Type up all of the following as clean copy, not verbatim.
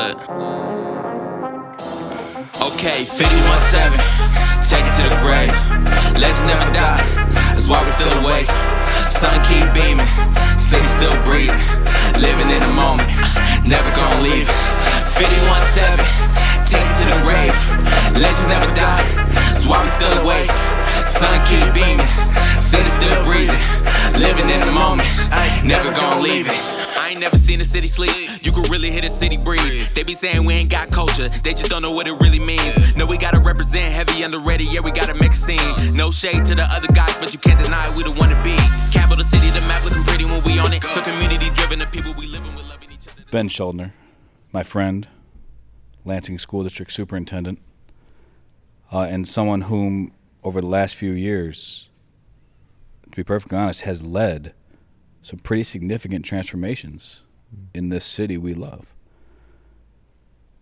Look. Okay, 51-7, take it to the grave. Legends never die, that's why we still awake. Sun keep beaming, city still breathing. Living in the moment, never gonna leave it. 51-7, take it to the grave. Legends never die, that's why we still awake. Sun keep beaming, city still breathing. Living in the moment, never gonna leave it. I ain't never seen a city sleep. You can really hit a city breathe. They be saying we ain't got culture, they just don't know what it really means. No, we gotta represent heavy underrated, yeah, we gotta make a scene. No shade to the other guys, but you can't deny we the one to be. Capital city, the map looking pretty when we on it. So community driven, the people we living with loving each other. Ben Shuldiner, my friend, Lansing School District Superintendent, and someone whom over the last few years, to be perfectly honest, has led some pretty significant transformations in this city we love.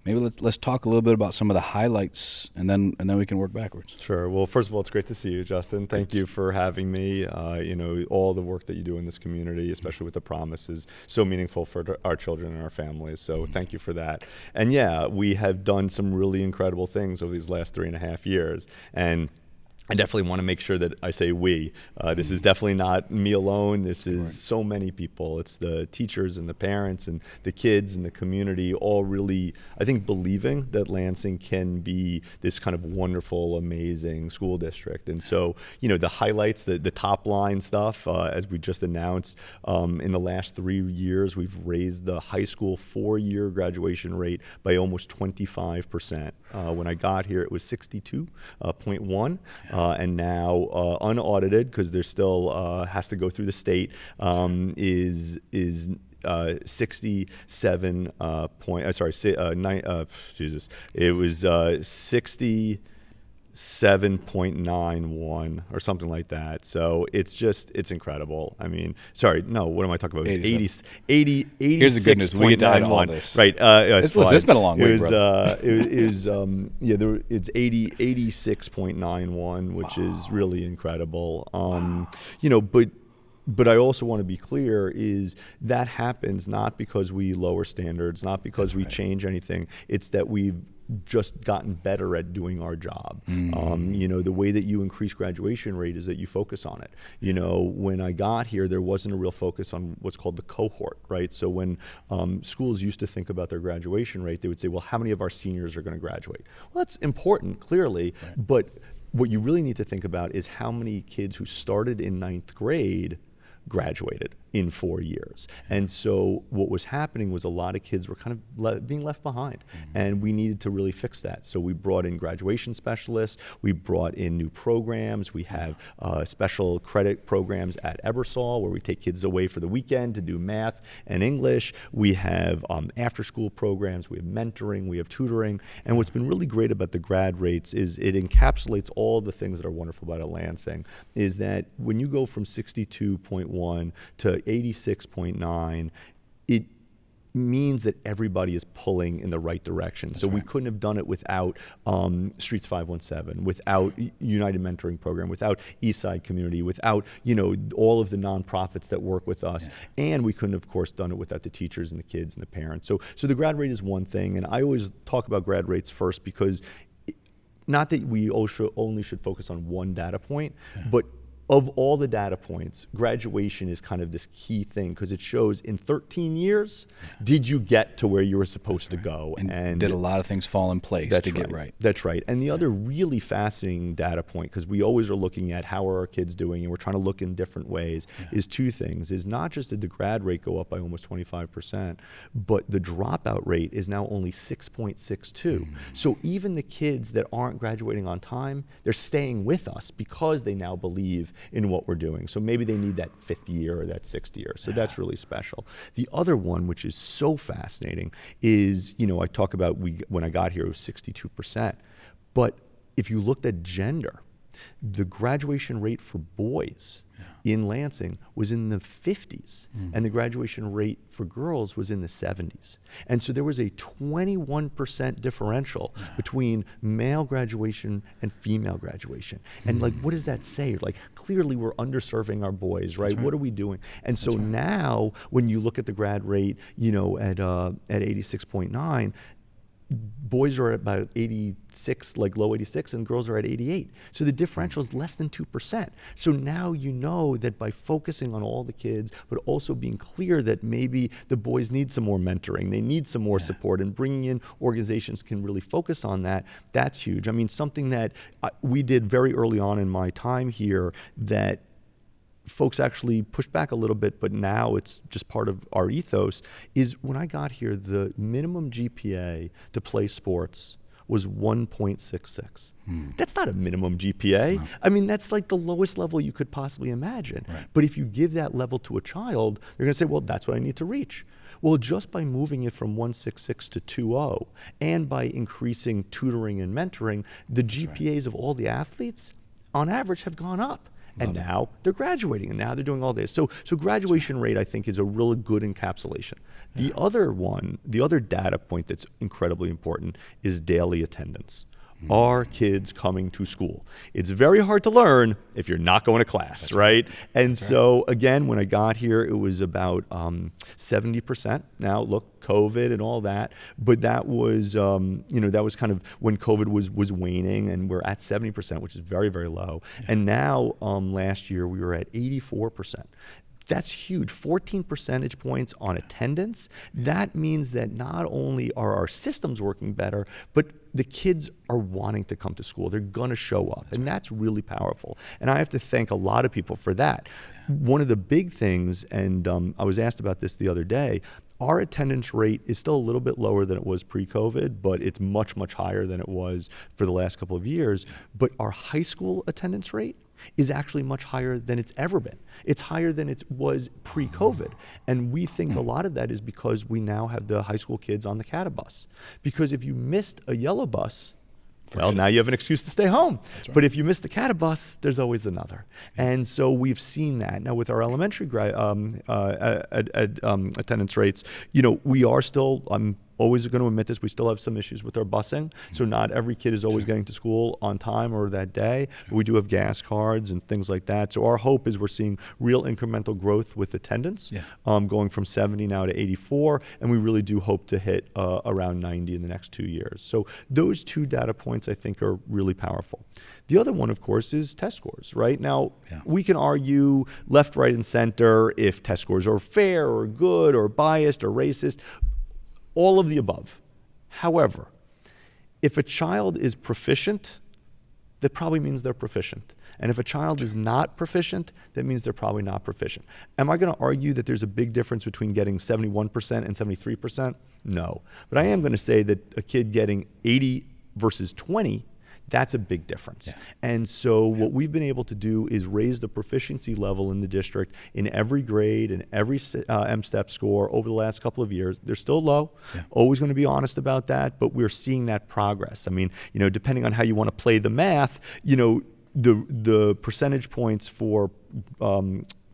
Maybe let's talk a little bit about some of the highlights, and then we can work backwards. Sure. Well, first of all, it's great to see you, Justin. Thank you for having me. All the work that you do in this community, especially with the Promise, is so meaningful for our children and our families. So thank you for that. And yeah, we have done some really incredible things over these last 3.5 years. And I definitely want to make sure that I say we. This is definitely not me alone. This is so many people. It's the teachers and the parents and the kids and the community all really, I think, believing that Lansing can be this kind of wonderful, amazing school district. And so, the highlights, the top line stuff, as we just announced, in the last 3 years, we've raised the high school 4-year graduation rate by almost 25%. When I got here, it was 62.1. And now unaudited, because there still has to go through the state, is 67 it was 67.91 or something like that. So it's incredible. I mean, what am I talking about? It's 80 Here's the good news. We get to add all this. Right. It's been a long week, brother. It's 86.91, which is really incredible. But I also want to be clear is that happens not because we lower standards, not because we change anything. It's that we've just gotten better at doing our job. The way that you increase graduation rate is that you focus on it. When I got here, there wasn't a real focus on what's called the cohort, right? So when schools used to think about their graduation rate, they would say, well, how many of our seniors are going to graduate? Well, that's important, clearly, but what you really need to think about is how many kids who started in 9th grade graduated in 4 years. And so what was happening was a lot of kids were kind of being left behind, and we needed to really fix that. So we brought in graduation specialists, we brought in new programs, we have special credit programs at Ebersol where we take kids away for the weekend to do math and English. We have after-school programs, we have mentoring, we have tutoring, and what's been really great about the grad rates is it encapsulates all the things that are wonderful about Lansing, is that when you go from 62.1 to 86.9, it means that everybody is pulling in the right direction. So we couldn't have done it without Streets 517, without United Mentoring Program, without Eastside Community, without all of the nonprofits that work with us, and we couldn't, of course, done it without the teachers and the kids and the parents. So the grad rate is one thing, and I always talk about grad rates first because not that we only should focus on one data point, but of all the data points, graduation is kind of this key thing because it shows in 13 years, did you get to where you were supposed to go? And did a lot of things fall in place to get right? That's right. And the other really fascinating data point, because we always are looking at how are our kids doing and we're trying to look in different ways, is two things. Is not just did the grad rate go up by almost 25%, but the dropout rate is now only 6.62. So even the kids that aren't graduating on time, they're staying with us because they now believe in what we're doing. So maybe they need that 5th year or that 6th year. So that's really special. The other one, which is so fascinating, is, I talk about when I got here, it was 62%. But if you looked at gender, the graduation rate for boys in Lansing was in the 50s, and the graduation rate for girls was in the 70s. And so there was a 21% differential between male graduation and female graduation. And what does that say? Clearly we're underserving our boys, right? What are we doing? And so now when you look at the grad rate, at 86.9, boys are at about 86, like low 86, and girls are at 88. So the differential is less than 2%. So now you know that by focusing on all the kids, but also being clear that maybe the boys need some more mentoring, they need some more support, and bringing in organizations can really focus on that, that's huge. I mean, something that we did very early on in my time here that folks actually pushed back a little bit, but now it's just part of our ethos, is when I got here, the minimum GPA to play sports was 1.66. That's not a minimum GPA. No. I mean, that's like the lowest level you could possibly imagine. Right. But if you give that level to a child, they're going to say, well, that's what I need to reach. Well, just by moving it from 166 to 2.0, and by increasing tutoring and mentoring, the GPAs of all the athletes, on average, have gone up. And now they're graduating, and now they're doing all this. So graduation rate, I think, is a really good encapsulation. The other data point that's incredibly important is daily attendance. Are kids coming to school? It's very hard to learn if you're not going to class, right? And so, again, when I got here, it was about 70%. Now, look, COVID and all that, but that was, that was kind of when COVID was waning, and we're at 70%, which is very, very low. Yeah. And now, last year, we were at 84%. That's huge, 14 percentage points on attendance. That means that not only are our systems working better, but the kids are wanting to come to school. They're gonna show up, and that's really powerful. And I have to thank a lot of people for that. One of the big things, and I was asked about this the other day, our attendance rate is still a little bit lower than it was pre-COVID, but it's much, much higher than it was for the last couple of years. But our high school attendance rate is actually much higher than it's ever been. It's higher than it was pre-COVID. And we think a lot of that is because we now have the high school kids on the CATA bus. Because if you missed a yellow bus, well, now you have an excuse to stay home. Right. But if you miss the CATA bus, there's always another. And so we've seen that. Now with our elementary attendance rates, we are still, I'm always going to admit this, we still have some issues with our busing. So not every kid is always getting to school on time or that day. We do have gas cards and things like that. So our hope is we're seeing real incremental growth with attendance, going from 70 now to 84. And we really do hope to hit around 90 in the next 2 years. So those two data points I think are really powerful. The other one, of course, is test scores, right? Now, we can argue left, right, and center if test scores are fair or good or biased or racist. All of the above. However, if a child is proficient, that probably means they're proficient. And if a child is not proficient, that means they're probably not proficient. Am I going to argue that there's a big difference between getting 71% and 73%? No. But I am going to say that a kid getting 80 versus 20, that's a big difference. And so what we've been able to do is raise the proficiency level in the district in every grade and every M-STEP score over the last couple of years. They're still low, always going to be honest about that, but we're seeing that progress. I mean, depending on how you want to play the math, the percentage points for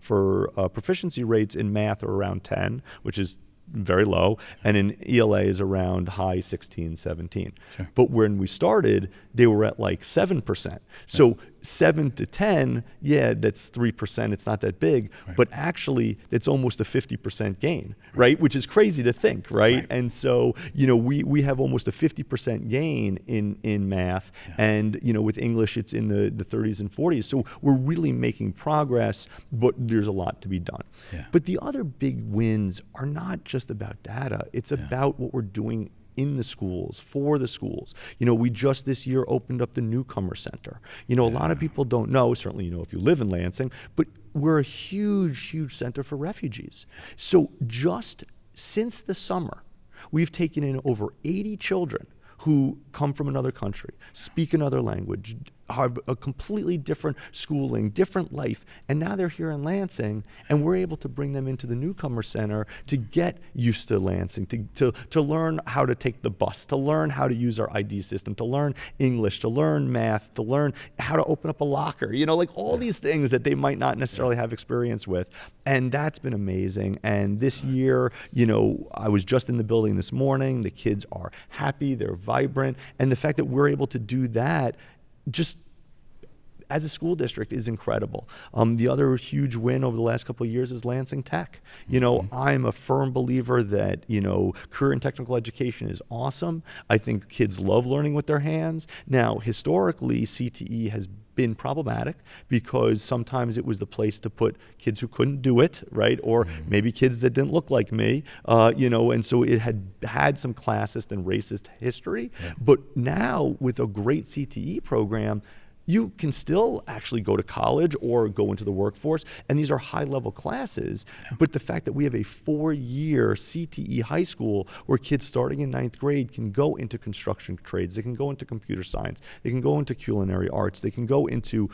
proficiency rates in math are around 10, which is very low, and in ELA is around high 16, 17. But when we started, they were at like 7%. So 7 to 10, that's 3%. It's not that big, but actually it's almost a 50% gain, right? Which is crazy to think, right? And so, we have almost a 50% gain in math, and, with English, it's in the 30s and 40s. So we're really making progress, but there's a lot to be done. But the other big wins are not just about data. It's about what we're doing in the schools, for the schools. We just this year opened up the Newcomer Center. A lot of people don't know, certainly, if you live in Lansing, but we're a huge, huge center for refugees. So just since the summer, we've taken in over 80 children who come from another country, speak another language, have a completely different schooling, different life, and now they're here in Lansing, and we're able to bring them into the Newcomer Center to get used to Lansing, to learn how to take the bus, to learn how to use our ID system, to learn English, to learn math, to learn how to open up a locker, like all these things that they might not necessarily have experience with. And that's been amazing. And this year, I was just in the building this morning. The kids are happy, they're vibrant, and the fact that we're able to do that just as a school district is incredible. The other huge win over the last couple of years is Lansing Tech. I'm a firm believer that, career and technical education is awesome. I think kids love learning with their hands. Now, historically, CTE has been problematic because sometimes it was the place to put kids who couldn't do it, right? Or maybe kids that didn't look like me, and so it had some classist and racist history. Yeah. But now with a great CTE program, you can still actually go to college or go into the workforce, and these are high-level classes. Yeah. But the fact that we have a 4-year CTE high school where kids starting in 9th grade can go into construction trades, they can go into computer science, they can go into culinary arts, they can go into,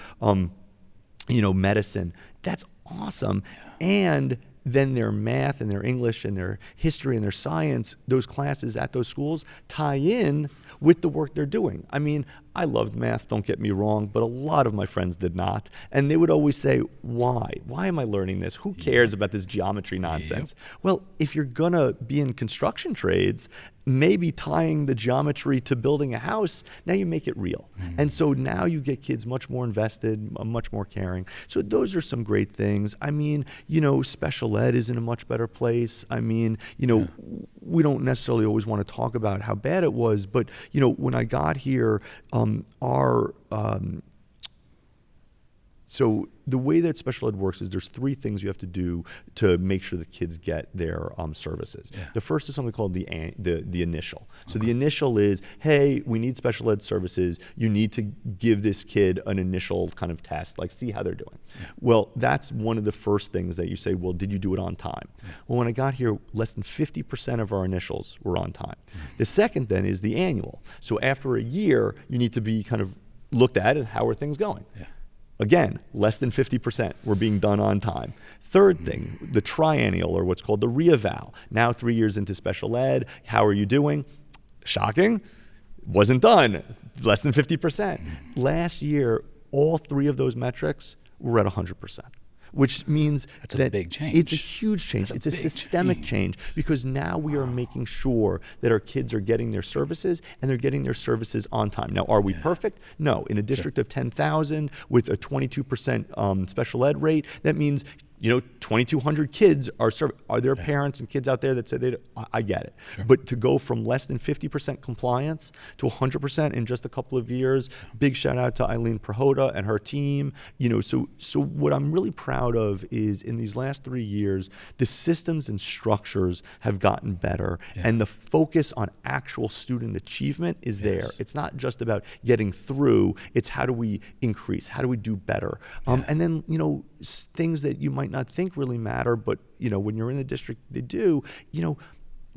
medicine. That's awesome. Yeah. And then their math and their English and their history and their science, those classes at those schools tie in with the work they're doing. I mean, I loved math, don't get me wrong, but a lot of my friends did not. And they would always say, why? Why am I learning this? Who cares about this geometry nonsense? Yep. Well, if you're gonna be in construction trades, maybe tying the geometry to building a house, now you make it real. And so now you get kids much more invested, much more caring. So those are some great things. I mean, special ed is in a much better place. I mean, we don't necessarily always want to talk about how bad it was, but when I got here, so the way that special ed works is there's 3 things you have to do to make sure the kids get their services. Yeah. The first is something called the initial. So the initial is, hey, we need special ed services. You need to give this kid an initial kind of test, like see how they're doing. Yeah. Well, that's one of the first things that you say, well, did you do it on time? Yeah. Well, when I got here, less than 50% of our initials were on time. The second then is the annual. So after a year, you need to be kind of looked at and how are things going? Yeah. Again, less than 50% were being done on time. Third thing, the triennial, or what's called the reeval. Now 3 years into special ed, how are you doing? Shocking, wasn't done, less than 50%. Last year, all 3 of those metrics were at 100%. Which means that's a big change. It's a huge change. It's a systemic change because now we are making sure that our kids are getting their services and they're getting their services on time. Now, are we perfect? No. In a district of 10,000 with a 22% special ed rate, that means 2,200 kids are served. Are there parents and kids out there that say, I get it. Sure. But to go from less than 50% compliance to 100% in just a couple of years, big shout out to Eileen Prahota and her team. So what I'm really proud of is in these last 3 years, the systems and structures have gotten better and the focus on actual student achievement is there. It's not just about getting through, it's how do we increase, how do we do better? And then, things that you might not think really matter, but when you're in the district, they do.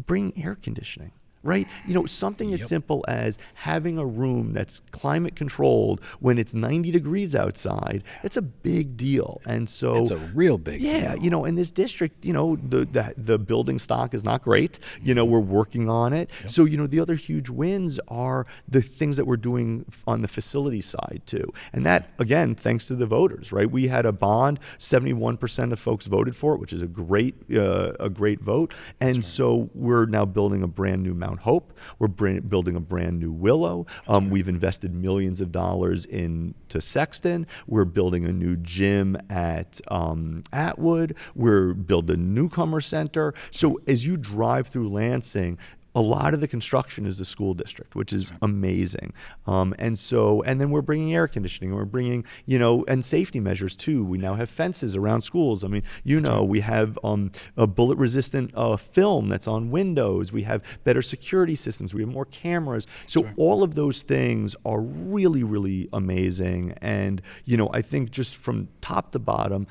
Bring air conditioning. Right? Something as simple as having a room that's climate controlled when it's 90 degrees outside, it's a big deal. And so it's a real big deal. Yeah, in this district, the building stock is not great. We're working on it. Yep. So, the other huge wins are the things that we're doing on the facility side too. And that, again, thanks to the voters, right? We had a bond, 71% of folks voted for it, which is a great vote. And so we're now building a brand new Mount Hope. We're building a brand new Willow. We've invested millions of dollars into Sexton. We're building a new gym at Atwood. We're building a newcomer center. So as you drive through Lansing, a lot of the construction is the school district, which is amazing. And then we're bringing air conditioning, we're bringing, and safety measures too. We now have fences around schools. I mean, we have a bullet resistant film that's on windows. We have better security systems. We have more cameras. So all of those things are really, really amazing. And, I think just from top to bottom,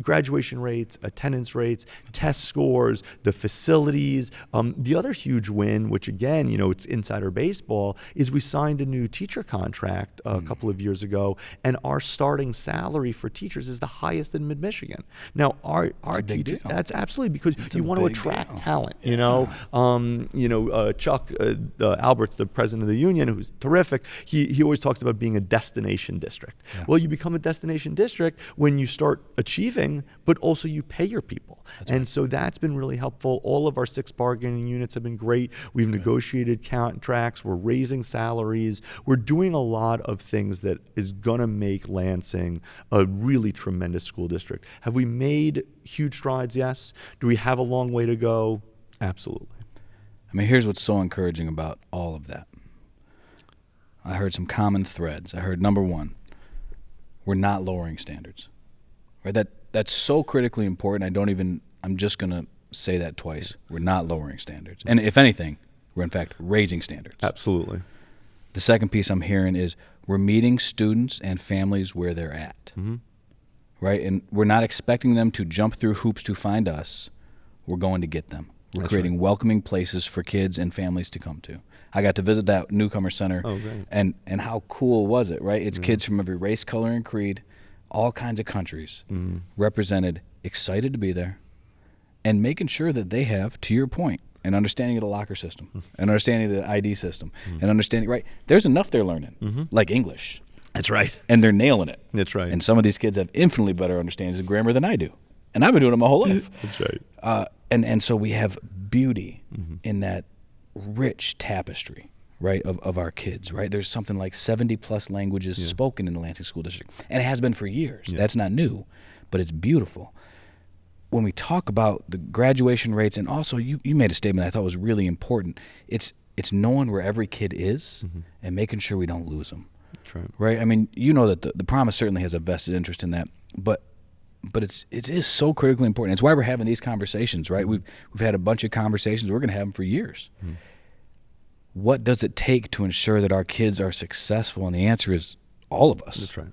graduation rates, attendance rates, test scores, the facilities. The other huge win, which again, it's insider baseball, is we signed a new teacher contract a couple of years ago, and our starting salary for teachers is the highest in Mid-Michigan. Now, our teachers, that's absolutely because you want to attract talent. Chuck Alberts, the president of the union, who's terrific, he always talks about being a destination district. Yeah. Well, you become a destination district when you start achieving thing, but also you pay your people. So that's been really helpful. All of our 6 bargaining units have been great. We've negotiated contracts. We're raising salaries. We're doing a lot of things that is going to make Lansing a really tremendous school district. Have we made huge strides? Yes. Do we have a long way to go? Absolutely. I mean, here's what's so encouraging about all of that. I heard some common threads. I heard, number one, we're not lowering standards. Right? That's so critically important. I'm just going to say that twice. We're not lowering standards. And if anything, we're in fact raising standards. Absolutely. The second piece I'm hearing is we're meeting students and families where they're at. Mm-hmm. Right? And we're not expecting them to jump through hoops to find us. We're going to get them. We're creating welcoming places for kids and families to come to. I got to visit that newcomer center. Oh, great. And how cool was it, right? It's kids from every race, color, and creed, all kinds of countries represented, excited to be there, and making sure that they have, to your point, an understanding of the locker system, an understanding of the ID system, an understanding, right? There's enough they're learning, like English. That's right. And they're nailing it. That's right. And some of these kids have infinitely better understandings of grammar than I do. And I've been doing it my whole life. That's right. And so we have beauty in that rich tapestry, right, of our kids, right? There's something like 70-plus languages spoken in the Lansing School District, and it has been for years. That's not new, but it's beautiful. When we talk about the graduation rates, and also you made a statement I thought was really important. It's knowing where every kid is and making sure we don't lose them. That's right. Right? I mean, you know that the Promise certainly has a vested interest in that, but it is so critically important. It's why we're having these conversations, right? We've had a bunch of conversations. We're going to have them for years. What does it take to ensure that our kids are successful? And the answer is all of us. That's right.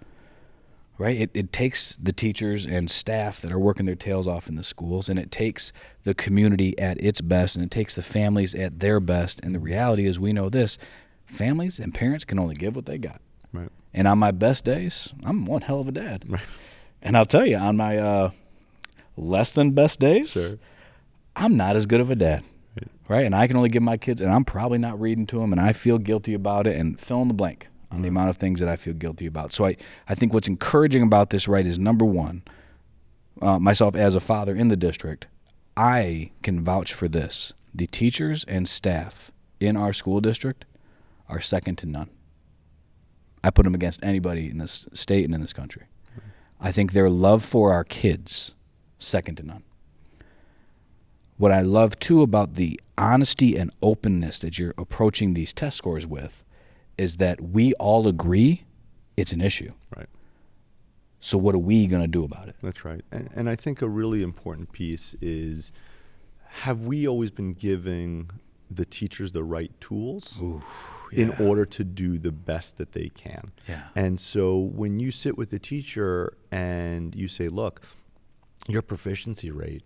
Right? It takes the teachers and staff that are working their tails off in the schools, and it takes the community at its best, and it takes the families at their best. And the reality is, we know this: families and parents can only give what they got. Right. And on my best days, I'm one hell of a dad. Right. And I'll tell you, on my less than best days, I'm not as good of a dad, right? And I can only give my kids, and I'm probably not reading to them, and I feel guilty about it, and fill in the blank on the amount of things that I feel guilty about. So I think what's encouraging about this, right, is number one, myself as a father in the district, I can vouch for this. The teachers and staff in our school district are second to none. I put them against anybody in this state and in this country. I think their love for our kids, second to none. What I love, too, about the honesty and openness that you're approaching these test scores with is that we all agree it's an issue. Right. So what are we going to do about it? That's right. And I think a really important piece is, have we always been giving the teachers the right tools in order to do the best that they can? Yeah. And so when you sit with the teacher and you say, look, your proficiency rate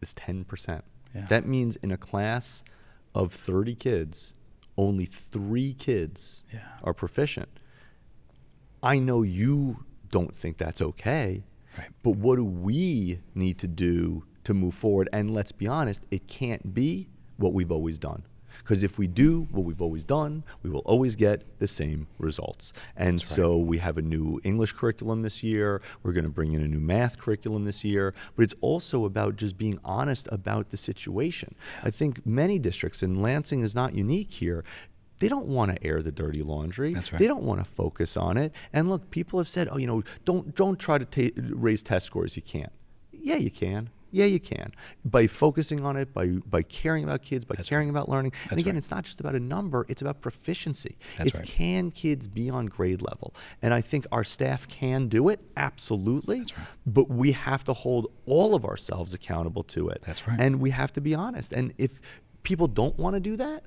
is 10%. Yeah. That means in a class of 30 kids, only 3 kids are proficient. I know you don't think that's okay, but what do we need to do to move forward? And let's be honest, it can't be what we've always done. Because if we do what we've always done, we will always get the same results. And so we have a new English curriculum this year. We're going to bring in a new math curriculum this year. But it's also about just being honest about the situation. I think many districts, and Lansing is not unique here, they don't want to air the dirty laundry. That's right. They don't want to focus on it. And look, people have said, don't try to raise test scores. You can't. Yeah, you can. Yeah, you can. By focusing on it, by caring about kids, by caring about learning. And again, it's not just about a number, it's about proficiency. Can kids be on grade level? And I think our staff can do it, absolutely. That's right. But we have to hold all of ourselves accountable to it. That's right. And we have to be honest. And if people don't want to do that,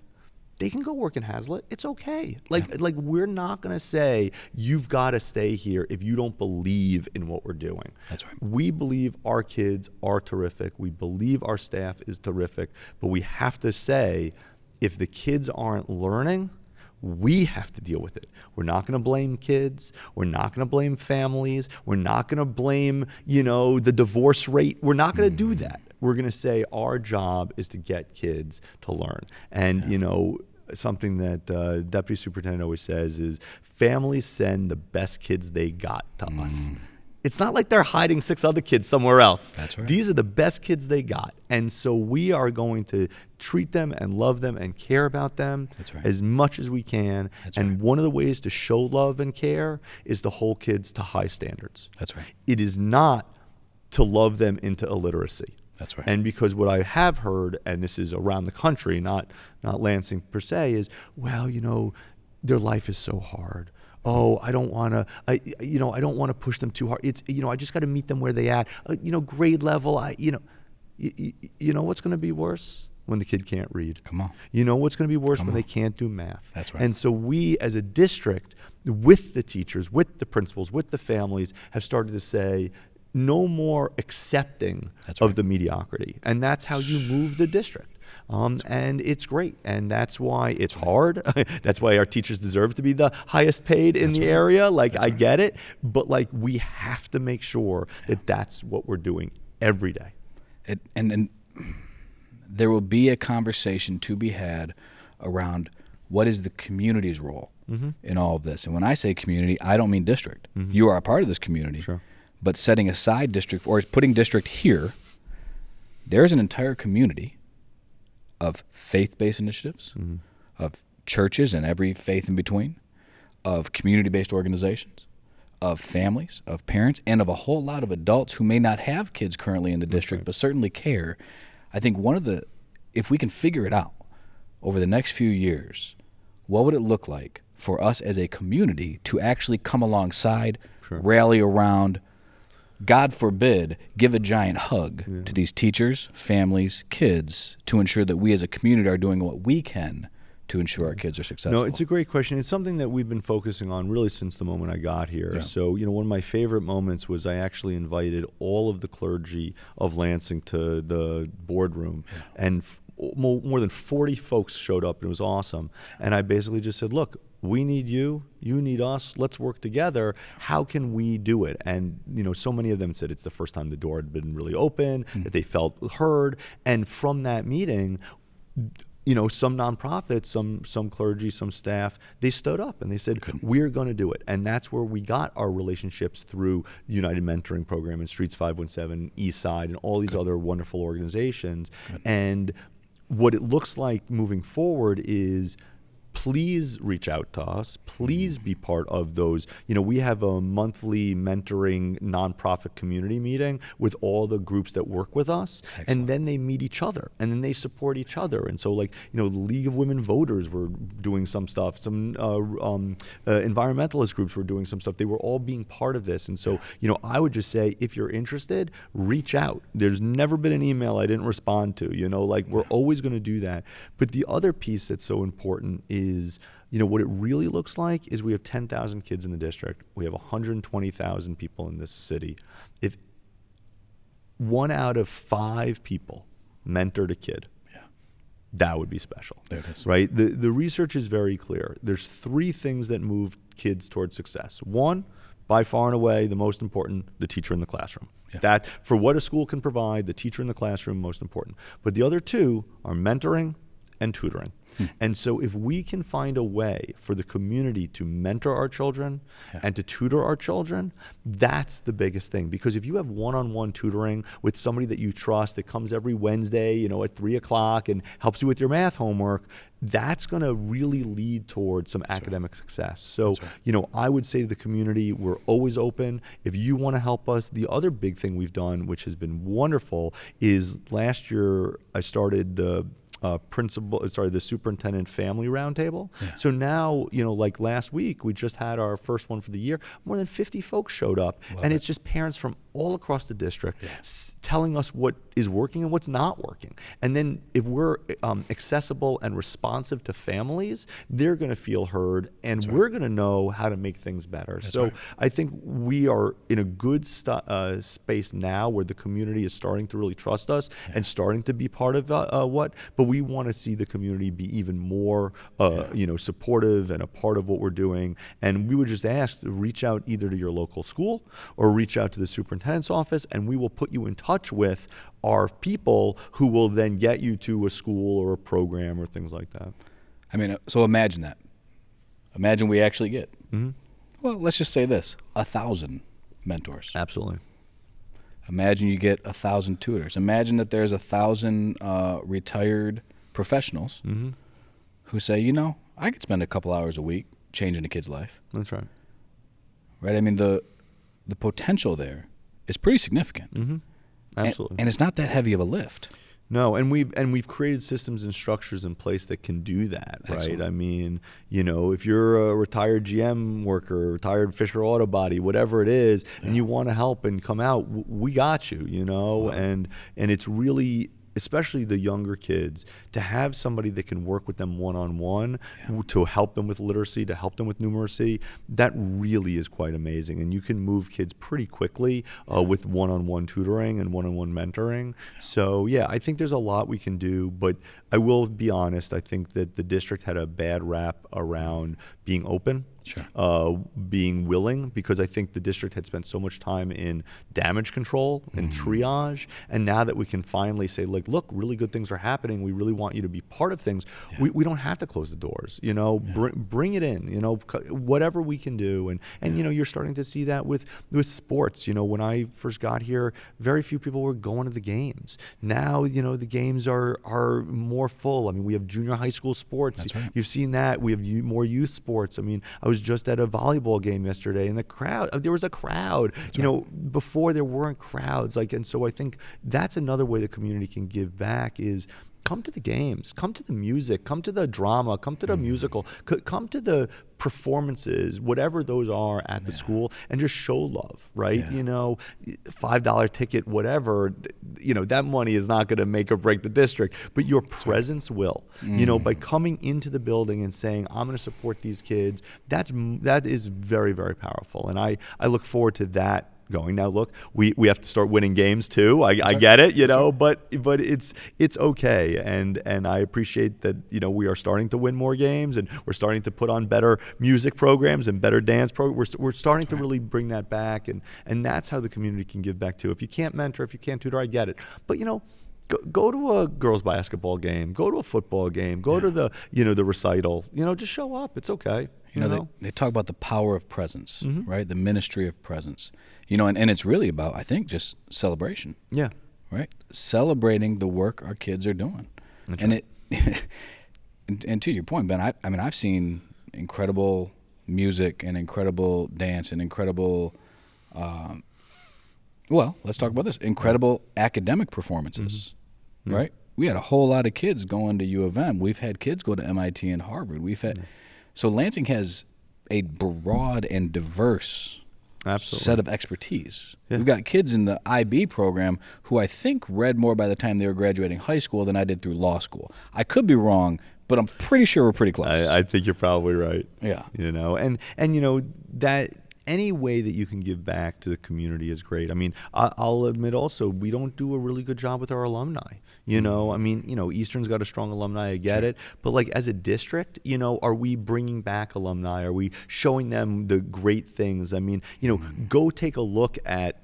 they can go work in Hazlitt. It's okay. Like we're not going to say, you've got to stay here if you don't believe in what we're doing. That's right. We believe our kids are terrific. We believe our staff is terrific. But we have to say, if the kids aren't learning, we have to deal with it. We're not going to blame kids. We're not going to blame families. We're not going to blame, the divorce rate. We're not going to do that. We're going to say our job is to get kids to learn. And, something that Deputy Superintendent always says is families send the best kids they got to us. it's not like they're hiding 6 other kids somewhere else. That's right. These are the best kids they got. And so we are going to treat them and love them and care about them as much as we can. And one of the ways to show love and care is to hold kids to high standards. That's right. It is not to love them into illiteracy. That's right. And because what I have heard, and this is around the country, not Lansing per se, is, well, their life is so hard. Oh, I don't want to, I don't want to push them too hard. It's, I just got to meet them where they at. Grade level. You know what's going to be worse? When the kid can't read. Come on. You know what's going to be worse? When they can't do math. That's right. And so we, as a district, with the teachers, with the principals, with the families, have started to say, no more accepting of the mediocrity. And that's how you move the district. And it's great. And that's why it's hard. That's why our teachers deserve to be the highest paid in the area. I get it. But we have to make sure that that's what we're doing every day. And there will be a conversation to be had around what is the community's role in all of this. And when I say community, I don't mean district. You are a part of this community. Sure. But setting aside district, or putting district here, there's an entire community of faith-based initiatives, of churches and every faith in between, of community-based organizations, of families, of parents, and of a whole lot of adults who may not have kids currently in the district, but certainly care. I think if we can figure it out over the next few years, what would it look like for us as a community to actually come alongside, rally around, God forbid, give a giant hug to these teachers, families, kids, to ensure that we as a community are doing what we can to ensure our kids are successful? No, it's a great question. It's something that we've been focusing on really since the moment I got here. Yeah. So, one of my favorite moments was I actually invited all of the clergy of Lansing to the boardroom, and more than 40 folks showed up. It was awesome. And I basically just said, look, we need you, you need us, let's work together. How can we do it? And, so many of them said it's the first time the door had been really open, that they felt heard. And from that meeting, some nonprofits, some clergy, some staff, they stood up and they said, we're going to do it. And that's where we got our relationships through United Mentoring Program and Streets 517, Eastside, and all these other wonderful organizations. And what it looks like moving forward is, please reach out to us. Please be part of those. We have a monthly mentoring nonprofit community meeting with all the groups that work with us. Excellent. And then they meet each other, and then they support each other. And so, the League of Women Voters were doing some stuff. Some environmentalist groups were doing some stuff. They were all being part of this. And so, I would just say, if you're interested, reach out. There's never been an email I didn't respond to. We're always going to do that. But the other piece that's so important is, what it really looks like is we have 10,000 kids in the district. We have 120,000 people in this city. If 1 out of 5 people mentored a kid, that would be special. There it is. Right? The research is very clear. There's 3 things that move kids towards success. 1, by far and away, the most important, the teacher in the classroom. Yeah. That, for what a school can provide, the teacher in the classroom, most important. But the other 2 are mentoring and tutoring. And so if we can find a way for the community to mentor our children and to tutor our children, that's the biggest thing. Because if you have one-on-one tutoring with somebody that you trust that comes every Wednesday, at 3 o'clock and helps you with your math homework, that's going to really lead towards some academic success. So, I would say to the community, we're always open. If you want to help us, the other big thing we've done, which has been wonderful, is last year I started the superintendent family roundtable. Yeah. So now, like last week, we just had our first one for the year. More than 50 folks showed up. It's just parents from all across the district telling us what is working and what's not working. And then if we're accessible and responsive to families, they're going to feel heard, and we're going to know how to make things better. I think we are in a good space now where the community is starting to really trust us and starting to be part of but we want to see the community be even more supportive and a part of what we're doing. And we would just ask to reach out either to your local school or reach out to the superintendent's office, and we will put you in touch with our people who will then get you to a school or a program or things like that. I mean, so imagine that. Imagine we actually get, well, let's just say this, 1,000 mentors. Absolutely. Imagine you get 1,000 tutors. Imagine that there's 1,000 retired professionals who say, you know, I could spend a couple hours a week changing a kid's life. That's right. Right? I mean, the potential there is pretty significant. Absolutely. And it's not that heavy of a lift. No, and we've created systems and structures in place that can do that, right? Excellent. I mean, you know, if you're a retired GM worker, retired Fisher Auto Body, whatever it is, and you want to help and come out, we got you, you know, and it's really, especially the younger kids, to have somebody that can work with them one-on-one to help them with literacy, to help them with numeracy, that really is quite amazing. And you can move kids pretty quickly with one-on-one tutoring and one-on-one mentoring. So, yeah, I think there's a lot we can do, but I will be honest, I think that the district had a bad rap around being open. Being willing, because I think the district had spent so much time in damage control and triage, and now that we can finally say, like, look, really good things are happening, we really want you to be part of things, we don't have to close the doors, you know, bring it in, you know, whatever we can do, and you know, you're starting to see that with sports. You know, when I first got here, very few people were going to the games. Now, you know, the games are more full. I mean, we have junior high school sports. That's right. You've seen that. We have more youth sports. I mean, I was just at a volleyball game yesterday, and there was a crowd. You know, before there weren't crowds. Like, and so I think that's another way the community can give back is come to the games, come to the music, come to the drama, come to the musical, come to the performances, whatever those are at the school, and just show love, right? You know, $5 ticket, whatever, you know, that money is not going to make or break the district, but your presence will. You know, by coming into the building and saying, I'm going to support these kids, that is very, very powerful. And I look forward to that going. Now, look, we have to start winning games too. I get it, you know, but it's okay, and I appreciate that, you know, we are starting to win more games, and we're starting to put on better music programs and better dance programs. We're starting to really bring that back, and that's how the community can give back too. If you can't mentor, if you can't tutor, I get it, but you know, go to a girls basketball game, go to a football game, go to the, you know, the recital, you know, just show up. It's okay. You know, they talk about the power of presence, right? The ministry of presence. You know, and it's really about, I think, just celebration. Yeah. Right? Celebrating the work our kids are doing. That's and right. And to your point, Ben, I mean, I've seen incredible music and incredible dance and incredible, well, let's talk about this, incredible academic performances, right? We had a whole lot of kids going to U of M. We've had kids go to MIT and Harvard. We've had, so Lansing has a broad and diverse set of expertise. We've got kids in the IB program who I think read more by the time they were graduating high school than I did through law school. I could be wrong, but I'm pretty sure we're pretty close. I think you're probably right. Yeah. You know, and you know, that any way that you can give back to the community is great. I mean, I'll admit also, we don't do a really good job with our alumni. You know, I mean, you know, Eastern's got a strong alumni, I get it. But like as a district, you know, are we bringing back alumni? Are we showing them the great things? I mean, you know, go take a look at,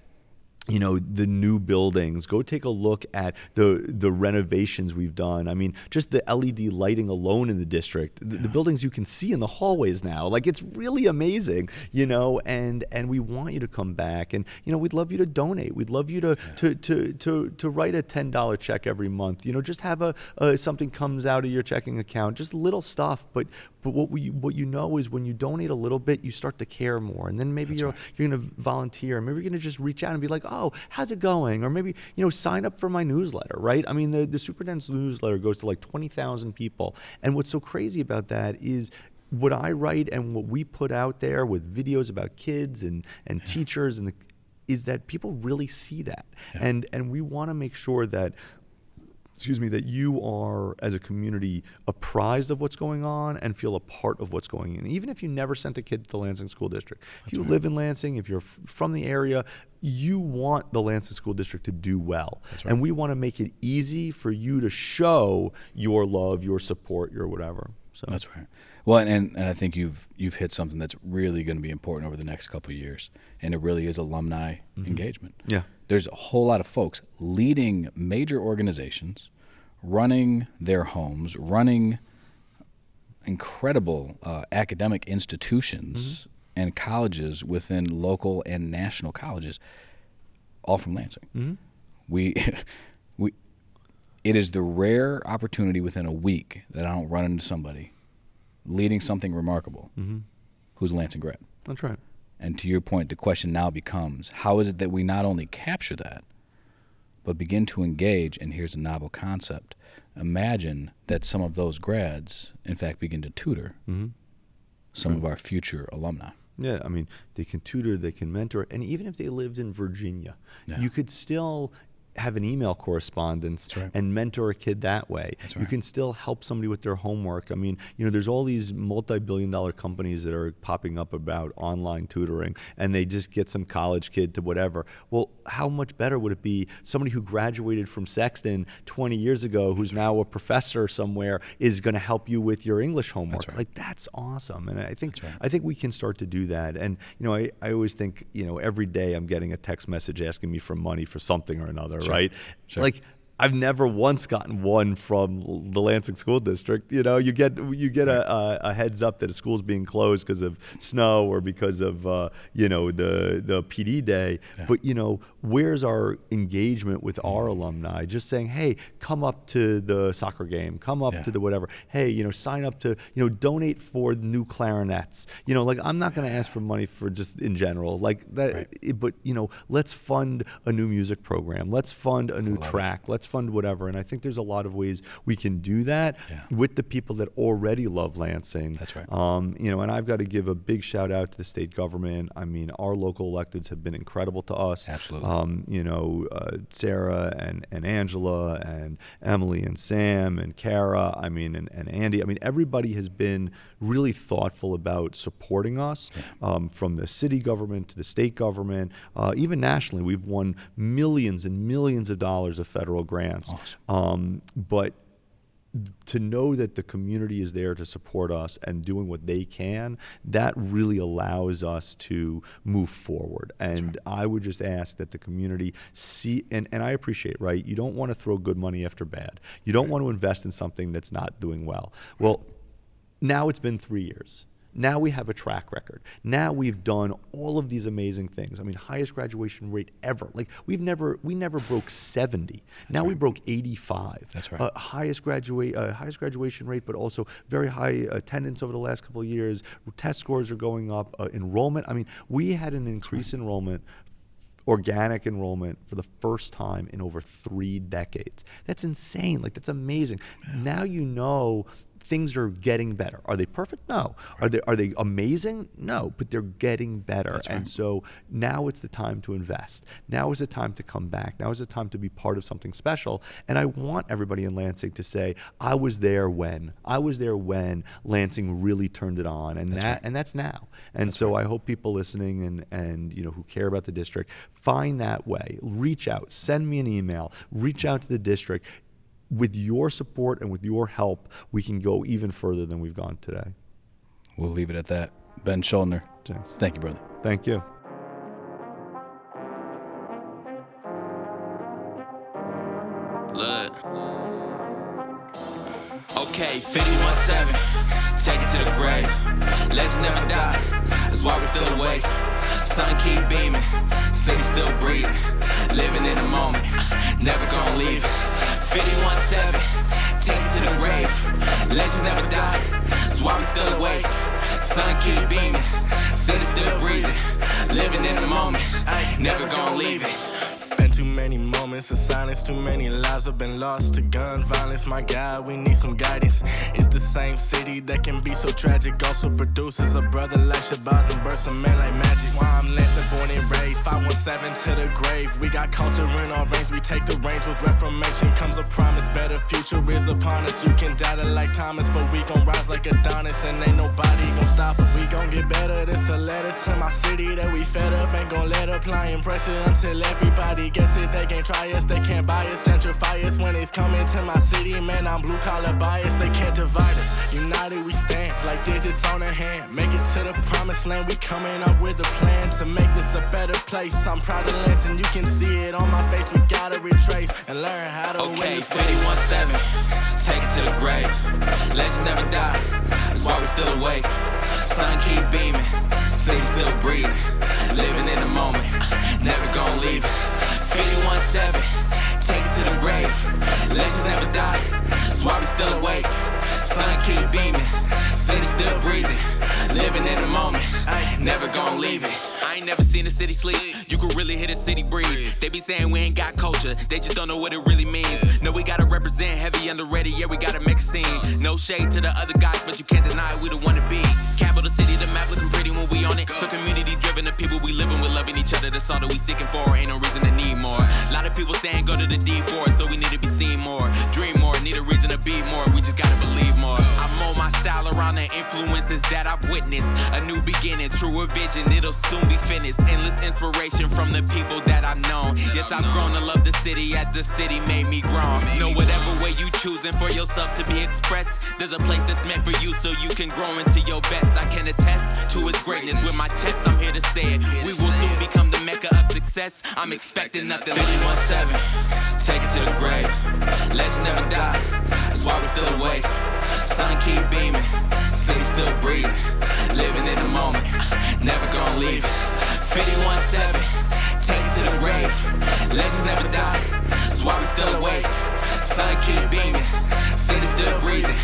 you know, the new buildings. Go take a look at the renovations we've done. I mean, just the LED lighting alone in the district, the buildings you can see in the hallways now. Like, it's really amazing, you know, and we want you to come back. And, you know, we'd love you to donate. We'd love you to write a $10 check every month. You know, just have something comes out of your checking account, just little stuff. But what you know is when you donate a little bit, you start to care more. And then maybe you're going to volunteer. Maybe you're going to just reach out and be like, oh, how's it going? Or maybe, you know, sign up for my newsletter, right? I mean, the Superintendent's newsletter goes to like 20,000 people. And what's so crazy about that is what I write and what we put out there with videos about kids and teachers is that people really see that. And we want to make sure that, that you are, as a community, apprised of what's going on and feel a part of what's going on. Even if you never sent a kid to the Lansing School District. If you live in Lansing, if you're from the area, you want the Lansing School District to do well. And we want to make it easy for you to show your love, your support, your whatever. So that's right. Well, and I think you've hit something that's really going to be important over the next couple of years, and it really is alumni engagement. Yeah. There's a whole lot of folks leading major organizations, running their homes, running incredible academic institutions and colleges within local and national colleges, all from Lansing. Mm-hmm. It is the rare opportunity within a week that I don't run into somebody leading something remarkable who's a Lansing grad. That's right. And to your point, the question now becomes, how is it that we not only capture that, but begin to engage, and here's a novel concept. Imagine that some of those grads, in fact, begin to tutor some of our future alumni. Yeah, I mean, they can tutor, they can mentor, and even if they lived in Virginia, you could still have an email correspondence and mentor a kid that way. You can still help somebody with their homework. I mean, there's all these multi-billion-dollar companies that are popping up about online tutoring, and they just get some college kid to whatever. Well, how much better would it be somebody who graduated from Sexton 20 years ago, who's now a professor somewhere, is going to help you with your English homework? Like, that's awesome. And I think we can start to do that. And I always think, every day I'm getting a text message asking me for money for something or another. Right? Like, I've never once gotten one from the Lansing School District. You get a heads up that a school's being closed because of snow or because of the PD day. Yeah. But where's our engagement with our alumni? Just saying, hey, come up to the soccer game, come up to the whatever. Hey, sign up to donate for new clarinets. Like, I'm not going to ask for money for just in general like that. But let's fund a new music program. Let's fund a new track. Let's fund whatever. And I think there's a lot of ways we can do that with the people that already love Lansing. That's right. And I've got to give a big shout out to the state government. I mean, our local electeds have been incredible to us. Absolutely. Sarah and Angela and Emily and Sam and Kara, and Andy. Everybody has been really thoughtful about supporting us, from the city government to the state government, even nationally. We've won millions and millions of dollars of federal grants. Awesome. But to know that the community is there to support us and doing what they can, that really allows us to move forward. And I would just ask that the community see, and I appreciate, right? You don't want to throw good money after bad. You don't want to invest in something that's not doing well. Well, now it's been 3 years. Now we have a track record. Now we've done all of these amazing things. Highest graduation rate ever. Like, we never broke 70. Now we broke 85. That's right. Highest graduation rate, but also very high attendance over the last couple of years. Test scores are going up. Enrollment. We had an increased enrollment, organic enrollment, for the first time in over 3 decades. That's insane. Like, that's amazing. Now things are getting better. Are they perfect? No. Are they amazing? No, but they're getting better. That's right. And so now it's the time to invest. Now is the time to come back. Now is the time to be part of something special. And I want everybody in Lansing to say, I was there when Lansing really turned it on. And that's now. And so I hope people listening and who care about the district find that way. Reach out, send me an email, reach out to the district. With your support and with your help, we can go even further than we've gone today. We'll leave it at that. Ben Shuldiner, thank you, brother. Thank you. Look. Okay, 51-7, take it to the grave. Legends never die, that's why we're still awake. Sun keep beaming, city still breathing. Living in the moment, never gonna leave it. 51-7, take it to the grave. Legends never die, that's why we still awake. Sun keep beaming, city still breathing. Living in the moment, never gonna leave it. Been too many moments of silence, too many lives have been lost to gun violence. My God, we need some guidance. It's the same city that can be so tragic, also produces a brother like Shabazz and bursts a man like magic. Why I'm Lansing, born and raised, 517 to the grave. We got culture in our veins, we take the reins. With reformation comes a promise, better future is upon us. You can doubt it like Thomas, but we gon' rise like Adonis, and ain't nobody gon' stop us. We gon' get better, this a letter to my city that we fed up. Ain't gon' let applying pressure until everybody gets it. They can't try us, they can't buy us, gentrify us. When it's coming to my city, man, I'm blue collar bias. They can't divide us, united we stand, like digits on a hand. Make it to the promised land, we coming up with a plan to make this a better place. I'm proud of Lansing, you can see it on my face. We gotta retrace and learn how to win this 51-7, take it to the grave. Legends never die, that's why we still awake. Sun keep beaming, city still breathing, living in the moment, never gonna leave it. 51-7, take it to the grave. Legends never die, that's why we still awake. Sun keep beaming, city still breathing, living in the moment, never gonna leave it. I ain't never seen a city sleep. You can really hear the city breathe. They be saying we ain't got culture, they just don't know what it really means. No, we gotta represent, heavy underrated, yeah, we gotta make a scene. No shade to the other guys, but you can't deny we the one to be. Capital city, the map looking pretty when we on it. So community driven, the people we living with, loving each other. That's all that we seeking for, ain't no reason to need more. A lot of people saying go to the D for it, so we need to be seen more. Dream more, need a reason to be more, we just gotta believe more. I mold my style around the influences that I've witnessed. A new beginning, truer vision, it'll soon be finished. Endless inspiration from the people that I've known. Yes, I've grown to love the city as the city made me grown. Know whatever way you choosing for yourself to be expressed, there's a place that's meant for you so you can grow into your best. I can attest to its greatness with my chest, I'm here to say it. We will soon become the mecca of success. I'm expecting nothing. 51-7, take it to the grave. Legends never die, that's why we still awake. Sun keep beaming, city still breathing, living in the moment, never gonna leave it. 51-7, take it to the grave. Legends never die, that's why we still awake. Sun keep beaming, city still breathing,